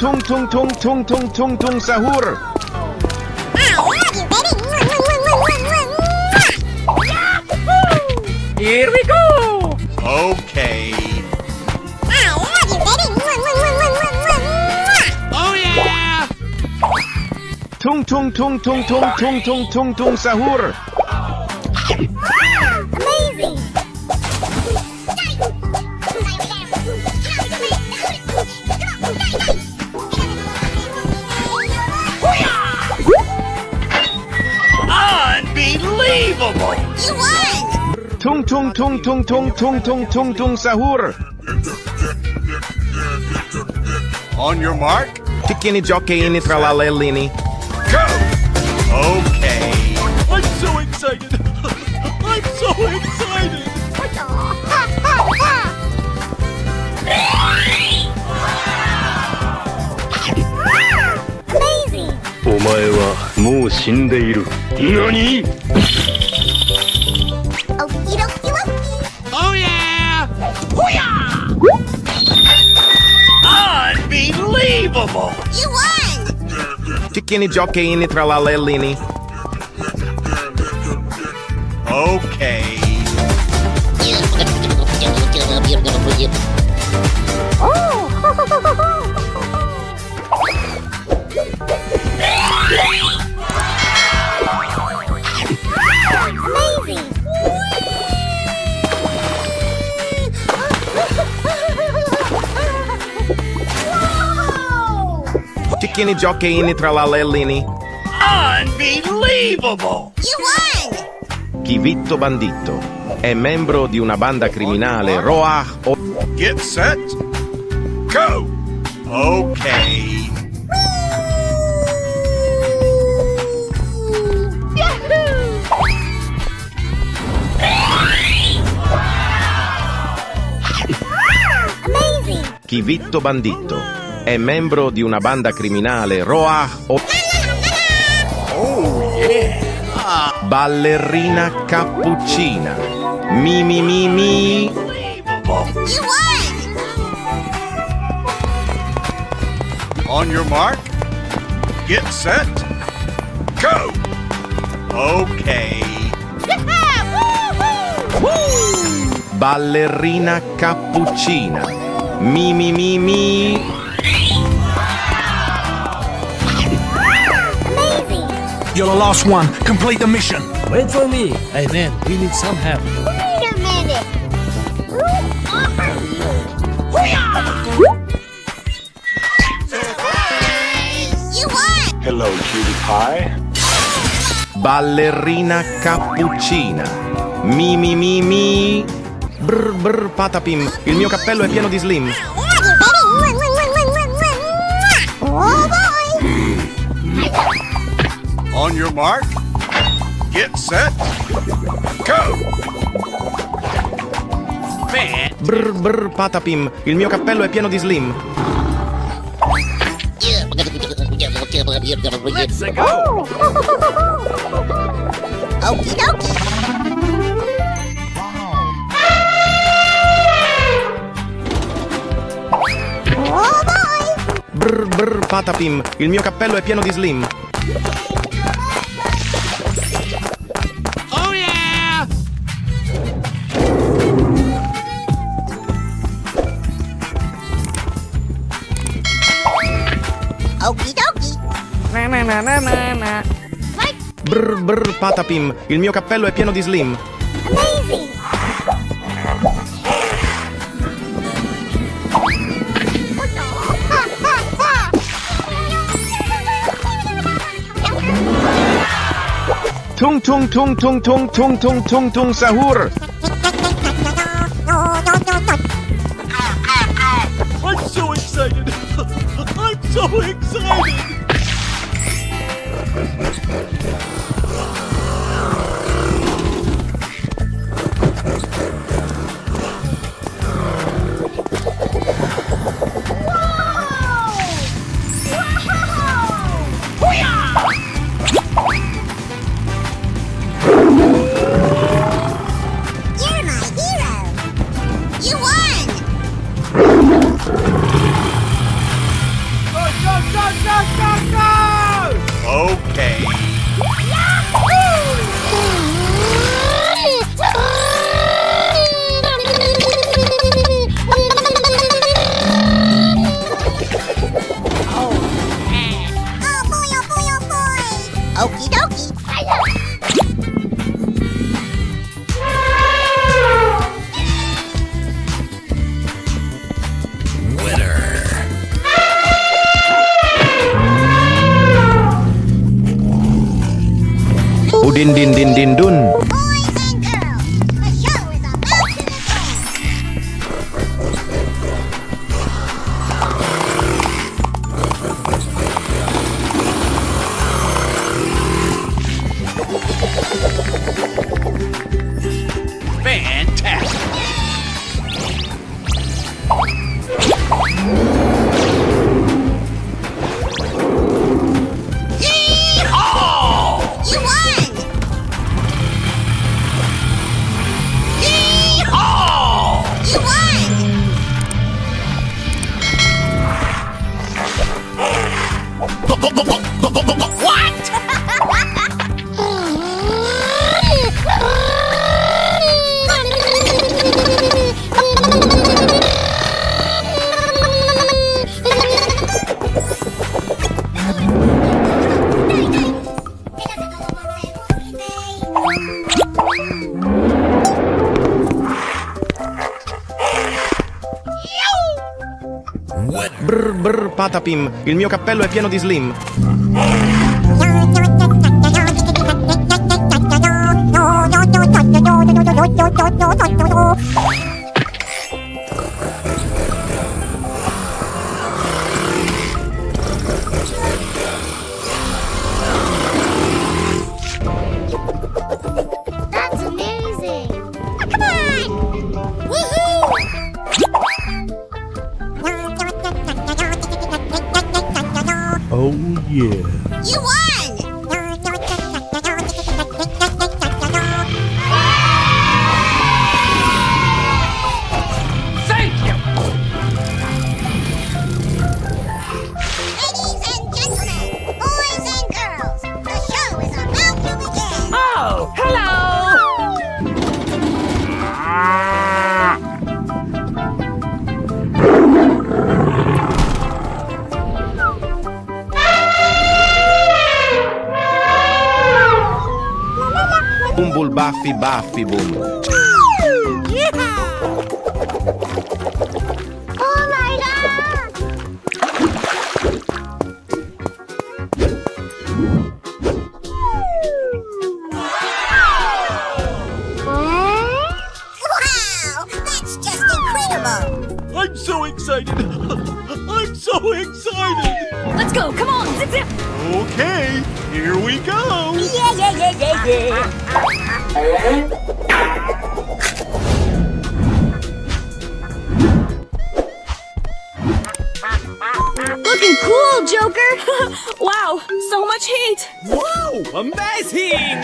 tung tung tung tung tung tung tung sahur. Here we go! Okay. Oh yeah! Tung tung tung tung tung tung tung tung tung sahur. Amazing! Unbelievable! You won! Tung tung tung tung tung tung tung tung tung sahur. On your mark, Ticchini, giochini, tralalellini. go! Okay. I'm so excited! I'm so excited! Amazing! お前はもう死んでいる。何？ Okie dokie dokie! Oh yeah! Hoo-yah! Unbelievable! You won! Ticchini, giochini, tralalellini. Okay. Amazing! Wow! Ticchini, giochini, tralalellini. Unbelievable! You won! Chivitto Banditto è membro di una banda criminale Roah o... Get set. Go! Okay. Amazing! Chivitto Banditto è membro di una banda criminale Roah o... Oh yeah! Ballerina cappuccina. Mi mi mi mi. Unbelievable! You won! On your mark, get set, go! Okay. Ballerina cappuccina. Mi mi mi mi. Amazing! You're the last one. Complete the mission. Wait for me. Hey man, we need some help. Wait a minute! You won! Hello, cutie pie. Ballerina cappuccina. Mi mi mi mi. Brr brr patapim. Il mio cappello è pieno di slim. Oh boy! On your mark, get set, go! Man, Brr brr patapim. Il mio cappello è pieno di slim. Let's go! Okie dokie! Oh boy! Brr brr patapim. Il mio cappello è pieno di slim. oh yeah! Okie dokie! Na na na na na na. Brr brr patapim. Il mio cappello è pieno di slim. Amazing! Tung tung tung tung tung tung tung tung tung sahur. I'm so excited! I'm so excited! Okay. Oh boy, oh boy, oh boy. Okie dokie. Udin din din din dun. Boys and girls, the show is about to begin. Fantastic. You won! You won! Brr brr patapim, il mio cappello è pieno di slim. That's amazing! Come on! Woohoo! Oh, yeah. You won! Thank you. Ladies and gentlemen, boys and girls, the show is about to begin. Oh, hello. Bumbul baffi baffi bum. Oh my god! Wow! That's just incredible! I'm so excited. I'm so excited. Let's go, come on, zip zip! Okay, here we go. Looking cool, Joker! Wow, so much heat! Wow, amazing.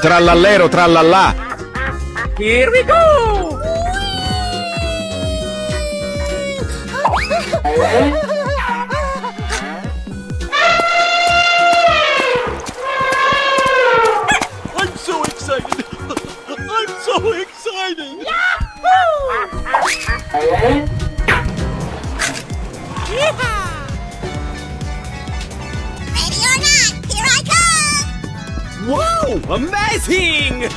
Trallallero trallallà. Here we go. I'm so excited. I'm so excited. Ready or not, here I come! Wow, amazing.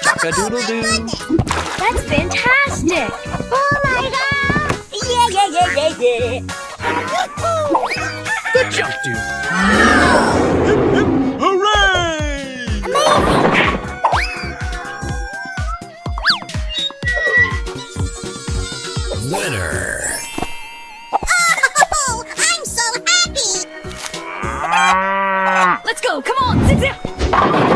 Cock-a-doodle-doo. That's fantastic! Oh my god! Good job, dude. Hooray! Oh, I'm so happy! go. Come on, zip zip.